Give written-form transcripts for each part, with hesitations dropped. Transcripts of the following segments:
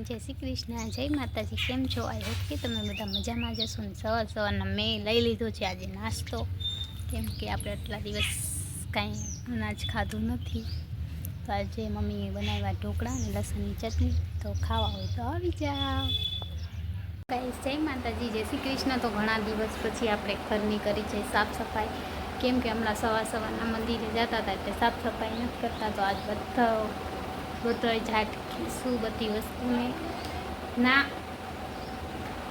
जय श्री कृष्ण जय माताजी। केम छो? आई होप कि तमे बधा मजामां जशो ने सवार सवारना मैं लई लीधो छे आज नास्तो, केम के आपणे आटला दिवस कांई अनाज खाधुं नथी। तो आज मम्मीए बनाव्या ढोकळा अने लसणनी चटनी, तो खावा होय तो आवी जाओ। गाइस जय माताजी जय श्री कृष्ण। तो घणा दिवस पछी आपणे घरनी करी छे साफ सफाई, केम के हमणां सवार सवारना मंदिरे जता हता एटले साफ सफाई नथी करता। तो आज बधा रोतराई झाटकीशुं बधी वस्तुने ना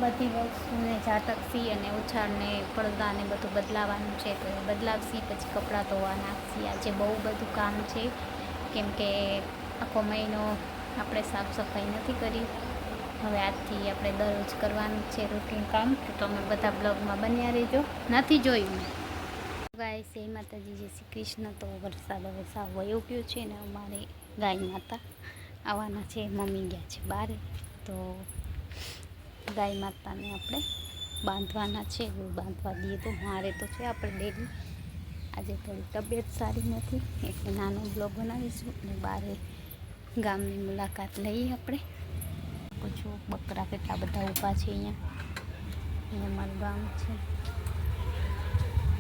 बधी वस्तुने झाटकशी अने उछाळने પડદાને બધું બદલાવાનું છે। તો એ બદલાવશી પછી કપડાં ધોવા નાખશી। આજે બહુ બધું કામ છે, કેમ કે આખો મહિનો આપણે સાફ સફાઈ નથી કરી। હવે આજથી આપણે દરરોજ કરવાનું છે રૂટીન કામ। તો તમે બધા બ્લોગમાં બન્યા રહેજો। નથી જોયું ગાઈસ જય માતાજી જય શ્રી કૃષ્ણ। તો વરસાદ હવે સાવ વયો ગયો છે ને અમારે ગાય માતા આવવાના છે। મમ્મી ગયા છે બહાર, તો ગાય માતાને આપણે બાંધવાના છે। બાંધવા દઈએ તો મારે તો છે આપણે ડેલી। આજે થોડી તબિયત સારી નથી એટલે નાનો બ્લોગ બનાવીશું અને બારે ગામની મુલાકાત લઈએ આપણે। જો બકરા કેટલા બધા ઊભા છે અહીંયા અમારું ગામ છે।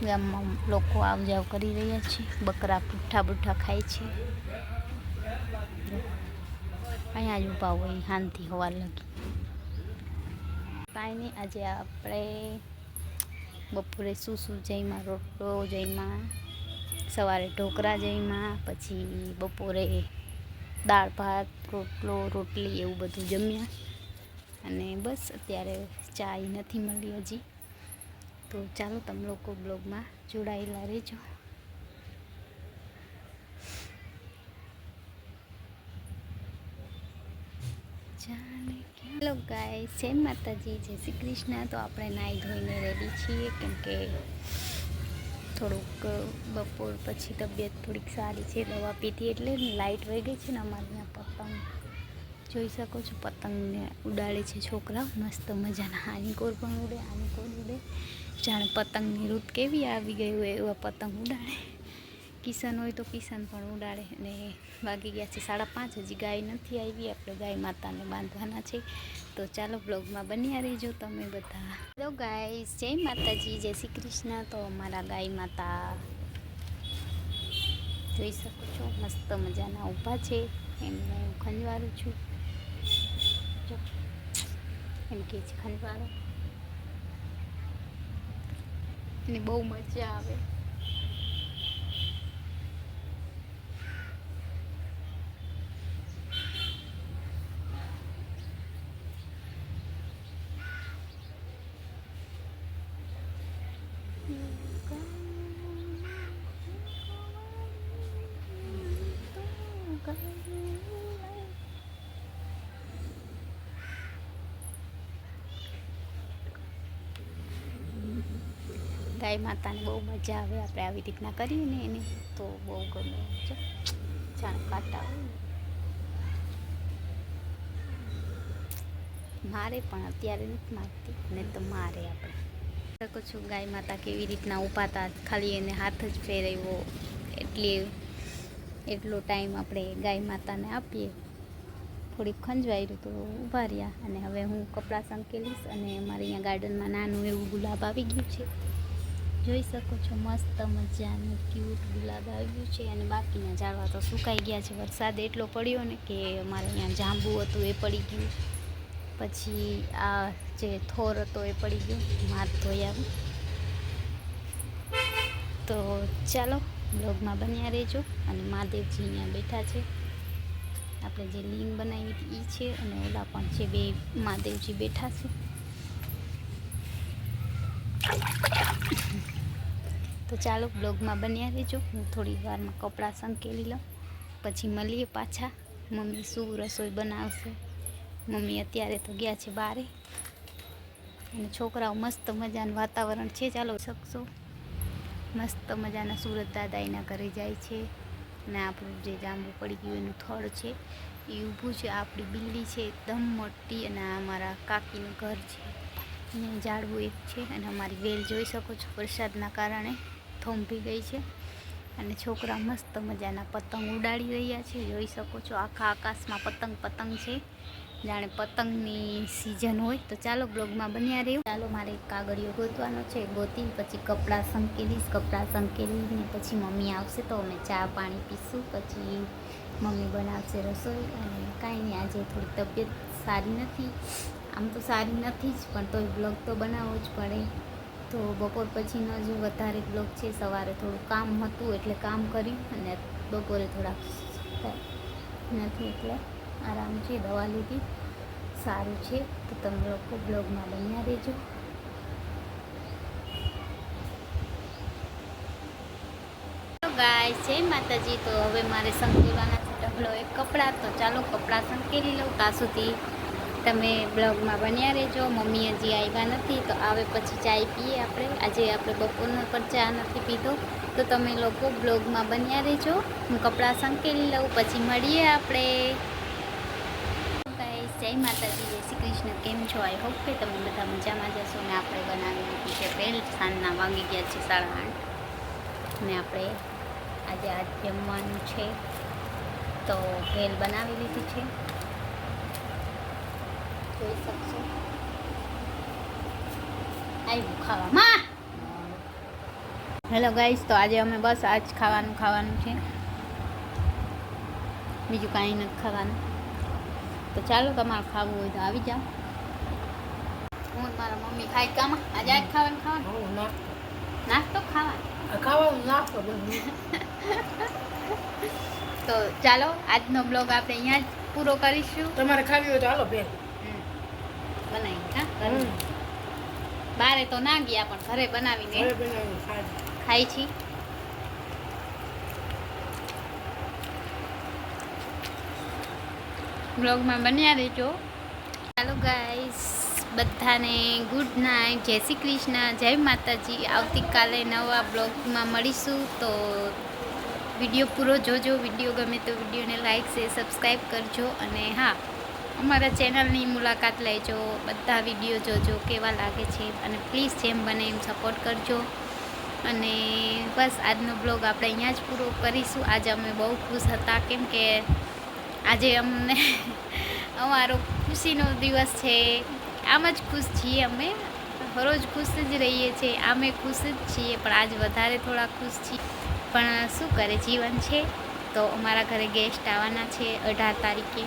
ગામમાં લોકો આવ જાવ કરી રહ્યા છે। બકરા બુઠ્ઠા બુઠ્ઠા ખાય છે। અહીંયા જ ઊભા હોય શાંતિ હવાર લગી। કાંઈ નહીં, આજે આપણે બપોરે શું જઈમાં રોટલો જઈમાં, સવારે ઢોકળા જઈમાં, પછી બપોરે દાળ ભાત રોટલો રોટલી એવું બધું જમ્યા અને બસ અત્યારે ચાય નથી મળી હજી। તો ચાલો તમે લોકો બ્લોગમાં જોડાયેલા રહેજો। हेलो गाइस जय माताजी जय श्री कृष्ण। तो આપણે નાઈ ધોઈને રેડી છીએ, કેમ કે થોડુંક બપોર પછી તબિયત થોડીક સારી છે, દવા પીધી એટલે લાઇટ વહી ગઈ છે ને અમારે ત્યાં પતંગ જોઈ શકો છો। પતંગને ઉડાડે છે છોકરા મસ્ત મજાના। આની કોર પણ ઉડે આની કોર ઉડે, જાણે પતંગની ઋત કેવી આવી ગઈ હોય એવા પતંગ ઉડાડે। કિશન હોય તો કિશન પણ ઉડાડે। અને વાગી ગયા છે 5:30, હજી ગાય નથી આવી, આપણે ગાય માતાને બાંધવાના છે। તો ચાલો બ્લોગમાં બન્યા રહેજો તમે બધા। હેલો ગાઈસ જય માતાજી જય શ્રી કૃષ્ણ। તો અમારા ગાય માતા જોઈ શકો છો મસ્ત મજાના ઊભા છે। એમને હું ખંજવારું છું, જો એમ કે છે ખંજવારો, એને બહુ મજા આવે। ગાય માતાને બહુ મજા આવે, આપણે આવી રીતના કરીએ ને એને તો બહુ ગમે। જો જાણે કાંટા મારે પણ અત્યારે નથી મારતી, ને તો મારે આપણે શકો છો। ગાય માતા કેવી રીતના ઊભા હતા, ખાલી એને હાથ જ ફેરવ્યો એટલો ટાઈમ આપણે ગાય માતાને આપીએ। થોડીક ખંજવાયું તો ઊભા રહ્યા। અને હવે હું કપડાં સંકેલીશ અને અમારે અહીંયા ગાર્ડનમાં નાનું એવું ગુલાબ આવી ગયું છે, જોઈ શકો છો મસ્ત મજાનું ક્યુટ ગુલાબ આવી ગયું છે। અને બાકીના ઝાડવા તો સુકાઈ ગયા છે, વરસાદ એટલો પડ્યો ને કે અમારે અહીંયા જાંબુ હતું એ પડી ગયું, પછી આ જે થોર હતો એ પડી ગયો, હાથ ધોઈ આવી। તો ચાલો બ્લોગમાં બન્યા રહેજો। અને મહાદેવજી અહીંયા બેઠા છે, આપણે જે લિંગ બનાવી હતી એ છે, અને ઓલા પણ છે, બે મહાદેવજી બેઠા છે। તો ચાલો બ્લોગમાં બન્યા રહેજો। હું થોડી વારમાં કપડાં સંકેલી લઉં, પછી મળીએ પાછા। મમ્મી શું રસોઈ બનાવશે, મમ્મી અત્યારે તો ગયા છે બહારે, અને છોકરાઓ મસ્ત મજાનું વાતાવરણ છે, ચાલો શકશો મસ્ત મજાના સુરત દાદા એના ઘરે જાય છે। અને આપણું જે જાંબુ પડી ગયું એનું થડ છે એ ઊભું છે। આપણી બિલ્લી છે એકદમ મોટી, અને આ અમારા કાકીનું ઘર છે, અહીંયા ઝાડવું એક છે। અને અમારી વેલ જોઈ શકો છો વરસાદના કારણે થોંભી ગઈ છે। અને છોકરા મસ્ત મજાના પતંગ ઉડાડી રહ્યા છે, જોઈ શકો છો આખા આકાશમાં પતંગ છે। જાણે પતંગની સિઝન હોય. તો ચાલો બ્લોગમાં બન્યા રહ્યું. ચાલો મારે કાગળિયો ગોતવાનો છે, ગોતી પછી કપડાં સંકેલીશ. કપડાં સંકેલીને પછી મમ્મી આવશે તો અમે ચા પાણી પીશું. પછી મમ્મી બનાવશે રસોઈ. અને કાંઈ નહીં, આજે થોડી તબિયત સારી નથી. આમ તો સારી નથી જ, પણ તોય બ્લોગ તો બનાવવો જ પડે. તો બપોર પછીનો જ વધારે બ્લોગ છે. સવારે થોડું કામ હતું એટલે કામ કર્યું, અને બપોરે થોડાક નથી એટલે આરામ છે. દવા લીધી, સારું છે. તો તમે લોકો બ્લોગમાં બન્યા રહેજો. ગાય જય માતાજી. તો હવે મારે સંકેલવાના છે ઢગલો એક કપડાં. તો ચાલો કપડાં સંકેલી લઉં. ત્યાં સુધી તમે બ્લોગમાં બન્યા રહેજો. મમ્મી હજી આવ્યા નથી, તો આવે પછી ચાય પીએ આપણે. આજે આપણે બપોરનો પણ ચા નથી પીધો. તો તમે લોકો બ્લોગમાં બન્યા રહેજો. હું કપડાં સંકેલી લઉં, પછી મળીએ આપણે. જય માતાજી, જય શ્રી કૃષ્ણ. કેમ છો? આઈ હોપ કે તમે બધા મજામાં જશો. ને આપણે બનાવી લીધી છે ભેલ. સાંજના વાગી ગયા છે 8:30. ને આપણે આજે જમવાનું છે, તો ભેલ બનાવી લીધી છે, જોઈ શકશો. આવ્યું ખાવામાં. હેલો ગાઈસ, તો આજે અમે બસ આજ ખાવાનું છે, બીજું કાંઈ નથી ખાવાનું. તો ચાલો, તમારે ખાવું હોય તો આવી જાઓ. હું મારા મમ્મી ખાઈ કામાં આજે આજ ખાવાનું નાસ્તો ખાવાનું. તો ચાલો, આજનો બ્લોગ આપણે અહીંયા જ પૂરો કરીશું. તમારે ખાવી હોય તો હાલો બેન બનાવી. હા, બારે તો ના ગયા, પણ ઘરે બનાવીને ખાઈ છી. બ્લોગમાં બન્યા રહેજો. ચાલો ગાઈસ, બધાને ગુડ નાઇટ, જય શ્રી કૃષ્ણ, જય માતાજી. આવતીકાલે નવા બ્લોગમાં મળીશું. તો વિડીયો પૂરો જોજો. વિડીયો ગમે તો વિડીયોને લાઈક શેર સબસ્ક્રાઈબ કરજો. અને હા, અમારા ચેનલની મુલાકાત લેજો. બધા વિડીયો જોજો કેવા લાગે છે. અને પ્લીઝ જેમ બને એમ સપોર્ટ કરજો. અને બસ આજનો બ્લોગ આપણે અહીંયા જ પૂરો કરીશું. આજે અમે બહુ ખુશ હતા, કેમ કે આજે અમને અમારો ખુશીનો દિવસ છે. આમ જ ખુશ છીએ અમે, રોજ ખુશ જ રહીએ છીએ, આમે ખુશ જ છીએ, પણ આજ વધારે થોડા ખુશ છીએ. પણ શું કરે, જીવન છે. તો અમારા ઘરે ગેસ્ટ આવવાના છે 18 તારીખે.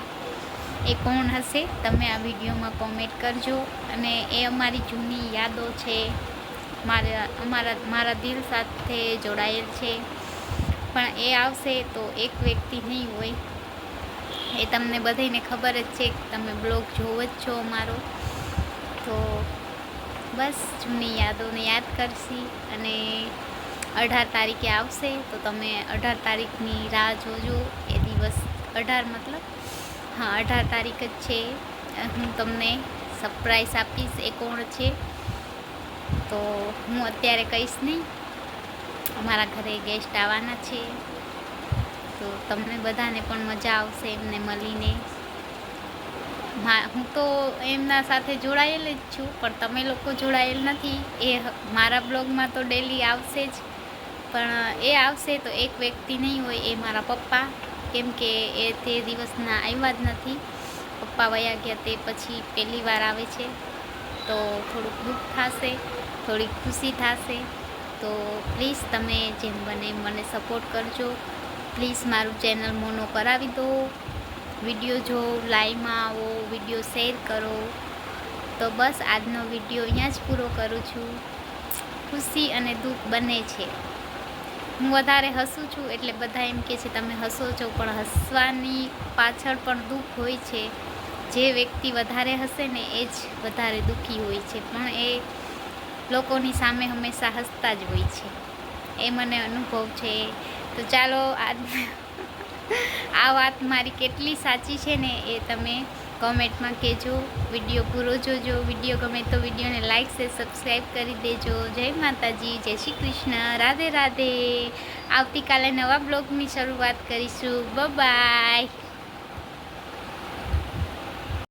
એ કોણ હશે તમે આ વિડીયોમાં કોમેન્ટ કરજો. અને એ અમારી જૂની યાદો છે, મારા દિલ સાથે જોડાયેલ છે. પણ એ આવશે તો એક વ્યક્તિ નહીં હોય, એ તમને બધાને ખબર જ છે. તમે બ્લોગ જોવો જ છો અમારો. તો બસ જૂની યાદોને યાદ કરશી. અને 18 તારીખે આવશે, તો તમે 18 તારીખની રાહ જોજો. એ દિવસ 18 મતલબ, હા 18 તારીખ જ છે. હું તમને સરપ્રાઈઝ આપીશ એ કોણ છે. તો હું અત્યારે કહીશ નહીં. અમારા ઘરે ગેસ્ટ આવવાના છે, તો તમને બધાને પણ મજા આવશે એમને મળીને. હું તો એમના સાથે જોડાયેલ જ છું, પણ તમે લોકો જોડાયેલ નથી. એ મારા બ્લોગમાં તો ડેલી આવશે જ, પણ એ આવશે તો એક વ્યક્તિ નહીં હોય, એ મારા પપ્પા. કેમ કે એ તે દિવસના આવ્યા જ નથી. પપ્પા વયા ગયા, તે પછી પહેલી વાર આવે છે. તો થોડુંક દુઃખ થશે, થોડીક ખુશી થશે. તો પ્લીઝ તમે જેમ બને મને સપોર્ટ કરજો. પ્લીઝ મારું ચેનલ મોનો કરાવી દો. વિડીયો જો, લાઈવમાં આવો, વિડીયો શેર કરો. તો બસ આજનો વિડીયો અહીંયા જ પૂરો કરું છું. ખુશી અને દુઃખ બંને છે. હું વધારે હસું છું એટલે બધા એમ કહે છે તમે હસો છો, પણ હસવાની પાછળ પણ દુઃખ હોય છે. જે વ્યક્તિ વધારે હસે ને એ જ વધારે દુઃખી હોય છે, પણ એ લોકોની સામે હંમેશા હસતા જ હોય છે. એ મને અનુભવ છે. તો ચાલો, આ વાત મારી કેટલી સાચી છે ને એ તમે કોમેન્ટમાં કહેજો. વિડીયો પૂરો જોજો. વિડીયો ગમે તો વિડીયોને લાઈક શેર સબસ્ક્રાઈબ કરી દેજો. જય માતાજી, જય શ્રી કૃષ્ણ, રાધે રાધે. આવતીકાલે નવા બ્લોગની શરૂઆત કરીશું. બાય.